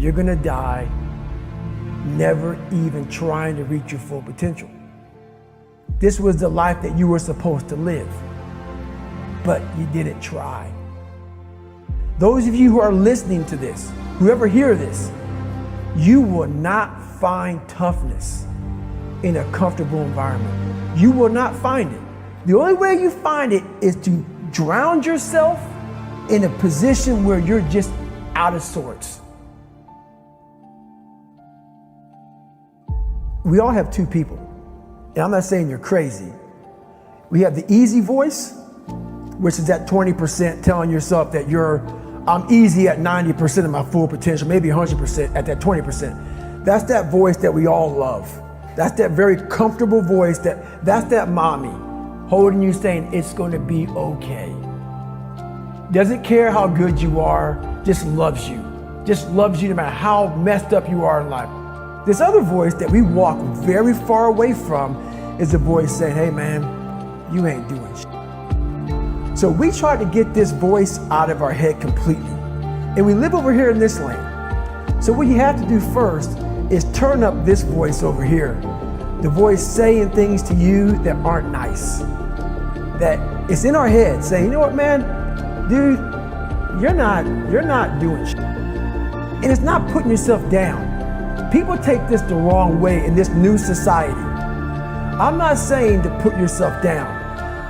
you're gonna die never even trying to reach your full potential. This was the life that you were supposed to live, but you didn't try. Those of you who are listening to this, whoever hear this, you will not find toughness in a comfortable environment. You will not find it. The only way you find it is to drown yourself in a position where you're just out of sorts. We all have two people, and I'm not saying you're crazy. We have the easy voice, which is that 20% telling yourself that I'm easy at 90% of my full potential, maybe 100% at that 20%. That's that voice that we all love. That's that very comfortable voice, that's that mommy holding you saying it's gonna be okay. Doesn't care how good you are, just loves you. Just loves you no matter how messed up you are in life. This other voice that we walk very far away from is a voice saying, hey man, you ain't doing shit. So we try to get this voice out of our head completely. And we live over here in this lane. So what you have to do first is turn up this voice over here. The voice saying things to you that aren't nice. That it's in our head saying, you know what man, dude, you're not doing shit. And it's not putting yourself down. People take this the wrong way in this new society. I'm not saying to put yourself down.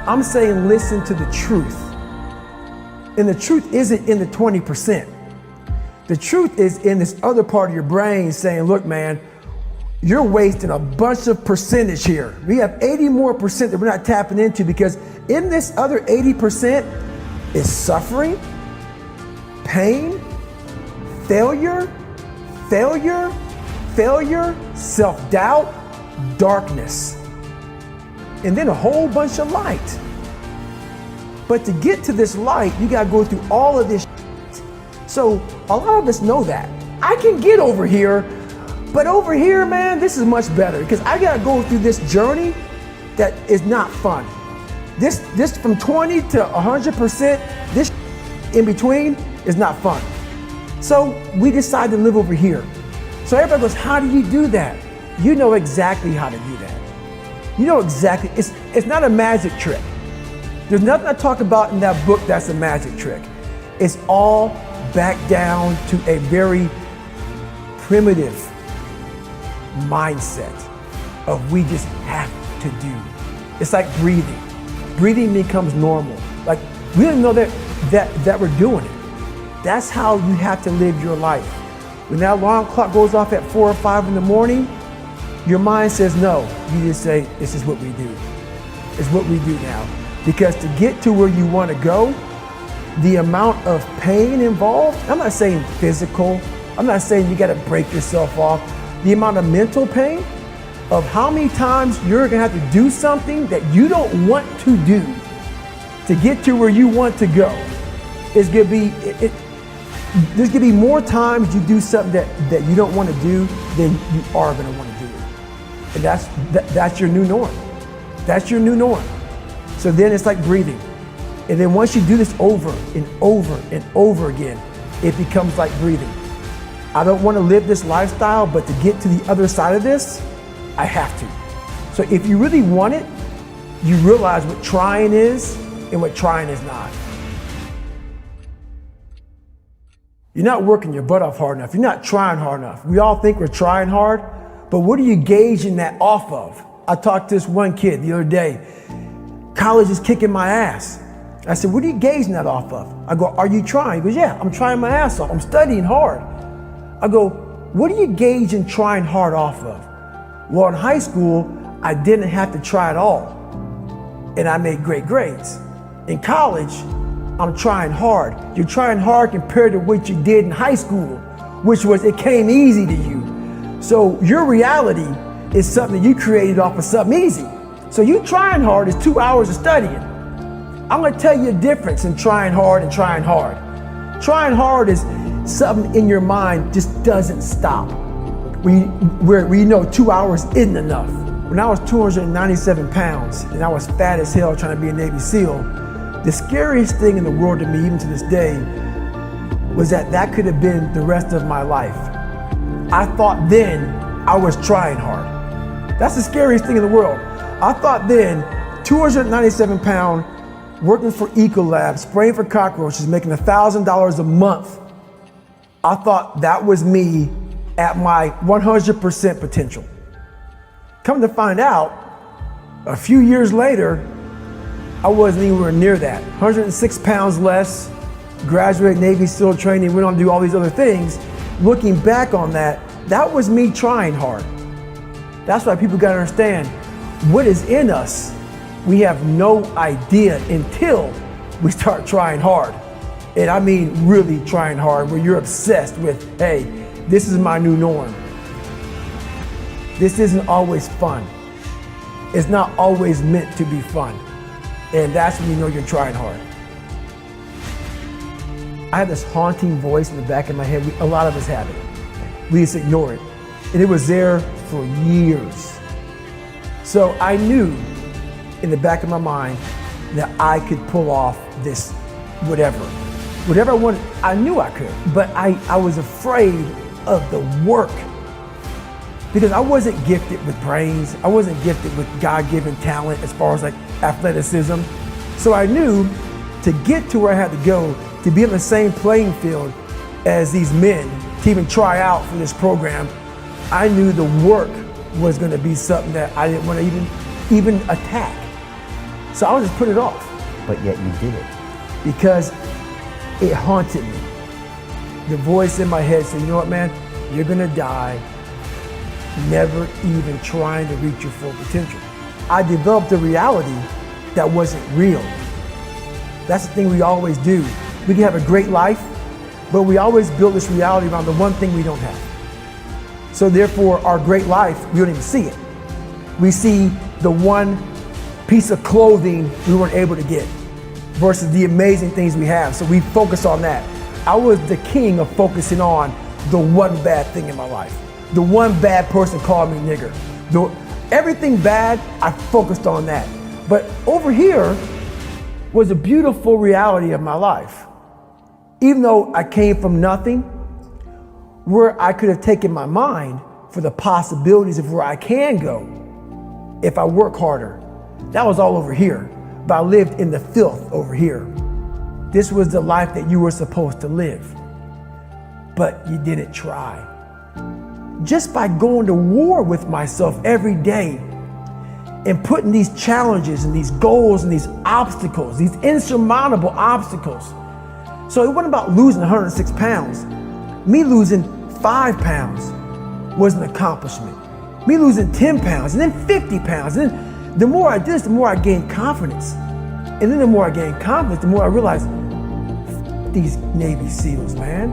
I'm saying listen to the truth. And the truth isn't in the 20%. The truth is in this other part of your brain saying, look man, you're wasting a bunch of percentage here. We have 80 more percent that we're not tapping into because in this other 80% is suffering, pain, failure, self-doubt, darkness, and then a whole bunch of light. But to get to this light, you gotta go through all of this shit. So a lot of us know that. I can get over here, but over here, man, this is much better because I gotta go through this journey that is not fun. This from 20 to 100%, this in between is not fun. So we decide to live over here. So everybody goes, how do you do that? You know exactly how to do that. You know exactly, it's not a magic trick. There's nothing I talk about in that book that's a magic trick. It's all back down to a very primitive mindset of we just have to do. It's like breathing. Breathing becomes normal. Like we don't know that we're doing it. That's how you have to live your life. When that alarm clock goes off at 4 or 5 in the morning, your mind says no. You just say, this is what we do. It's what we do now. Because to get to where you want to go, the amount of pain involved, I'm not saying physical, I'm not saying you got to break yourself off. The amount of mental pain of how many times you're going to have to do something that you don't want to do to get to where you want to go is going to be, there's going to be more times you do something that you don't want to do than you are going to want to do. And that's your new norm. That's your new norm. So then it's like breathing. And then once you do this over and over and over again, it becomes like breathing. I don't want to live this lifestyle, but to get to the other side of this, I have to. So if you really want it, you realize what trying is and what trying is not. You're not working your butt off hard enough. You're not trying hard enough. We all think we're trying hard, but what are you gauging that off of? I talked to this one kid the other day. College is kicking my ass. I said, what are you gauging that off of? I go, are you trying? He goes, yeah, I'm trying my ass off. I'm studying hard. I go, what are you gauging trying hard off of? Well, in high school, I didn't have to try at all, and I made great grades. In college, I'm trying hard. You're trying hard compared to what you did in high school, which was it came easy to you. So your reality is something you created off of something easy. So you trying hard is 2 hours of studying. I'm gonna tell you a difference in trying hard and trying hard. Trying hard is something in your mind just doesn't stop. Where you know 2 hours isn't enough. When I was 297 pounds and I was fat as hell trying to be a Navy SEAL, the scariest thing in the world to me, even to this day, was that could have been the rest of my life. I thought then I was trying hard. That's the scariest thing in the world. I thought then, 297 pound, working for Ecolab, spraying for cockroaches, making $1,000 a month. I thought that was me at my 100% potential. Come to find out, a few years later, I wasn't anywhere near that. 106 pounds less, graduated Navy SEAL training, went on to do all these other things. Looking back on that, that was me trying hard. That's why people gotta understand what is in us. We have no idea until we start trying hard. And I mean really trying hard, where you're obsessed with, hey, this is my new norm. This isn't always fun. It's not always meant to be fun. And that's when you know you're trying hard. I had this haunting voice in the back of my head. A lot of us have it. We just ignore it. And it was there for years. So I knew in the back of my mind that I could pull off this whatever. Whatever I wanted, I knew I could. But I was afraid of the work, because I wasn't gifted with brains. I wasn't gifted with God-given talent as far as like athleticism. So I knew to get to where I had to go, to be on the same playing field as these men, to even try out for this program, I knew the work was gonna be something that I didn't want to even attack. So I would just put it off. But yet you did it. Because it haunted me. The voice in my head said, you know what, man, you're gonna die never even trying to reach your full potential. I developed a reality that wasn't real. That's the thing we always do. We can have a great life, but we always build this reality around the one thing we don't have. So therefore, our great life, we don't even see it. We see the one piece of clothing we weren't able to get versus the amazing things we have. So we focus on that. I was the king of focusing on the one bad thing in my life. The one bad person called me nigger. Everything bad, I focused on that. But over here was a beautiful reality of my life. Even though I came from nothing, where I could have taken my mind for the possibilities of where I can go if I work harder. That was all over here, but I lived in the filth over here. This was the life that you were supposed to live, but you didn't try. Just by going to war with myself every day and putting these challenges and these goals and these obstacles, these insurmountable obstacles. So it wasn't about losing 106 pounds. Me losing 5 pounds was an accomplishment. Me losing 10 pounds and then 50 pounds. And then the more I did this, the more I gained confidence. And then the more I gained confidence, the more I realized, these Navy SEALs, man.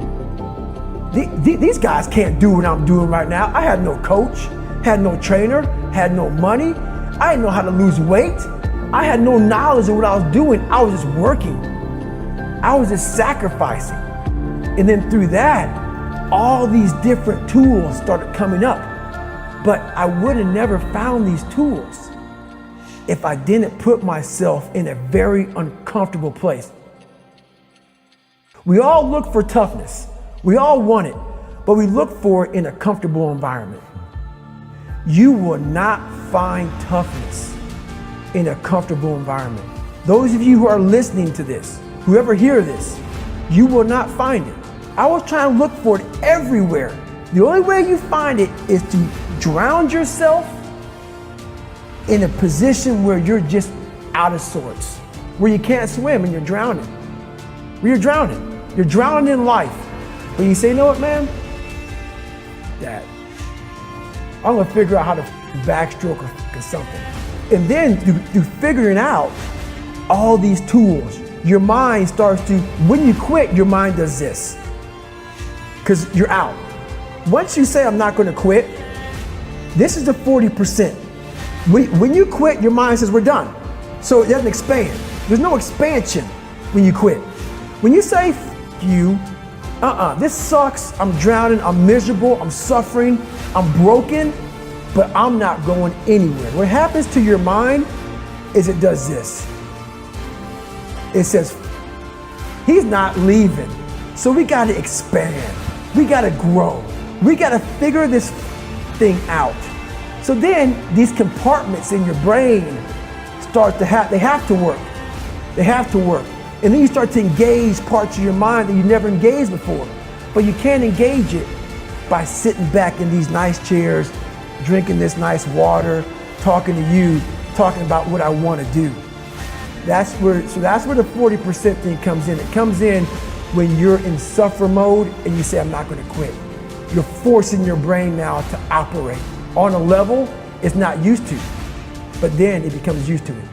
These guys can't do what I'm doing right now. I had no coach, had no trainer, had no money. I didn't know how to lose weight. I had no knowledge of what I was doing. I was just working. I was just sacrificing. And then through that, all these different tools started coming up. But I would have never found these tools if I didn't put myself in a very uncomfortable place. We all look for toughness. We all want it, but we look for it in a comfortable environment. You will not find toughness in a comfortable environment. Those of you who are listening to this, whoever hear this, you will not find it. I was trying to look for it everywhere. The only way you find it is to drown yourself in a position where you're just out of sorts, where you can't swim and you're drowning. Where you're drowning. You're drowning in life. But you say, you know what, man? Dad, I'm gonna figure out how to backstroke or something. And then through figuring out all these tools, your mind starts to, when you quit, your mind does this. Because you're out. Once you say, I'm not gonna quit, this is the 40%. When you quit, your mind says, we're done. So it doesn't expand. There's no expansion when you quit. When you say, you, this sucks, I'm drowning, I'm miserable, I'm suffering, I'm broken, but I'm not going anywhere. What happens to your mind is it does this. It says, he's not leaving, so we gotta expand, we gotta grow, We got to figure this thing out. So then these compartments in your brain start to they have to work. They have to work. And then you start to engage parts of your mind that you never engaged before. But you can't engage it by sitting back in these nice chairs, drinking this nice water, talking to you, talking about what I want to do. That's where the 40% thing comes in. It comes in when you're in suffer mode and you say, I'm not going to quit. You're forcing your brain now to operate on a level it's not used to, but then it becomes used to it.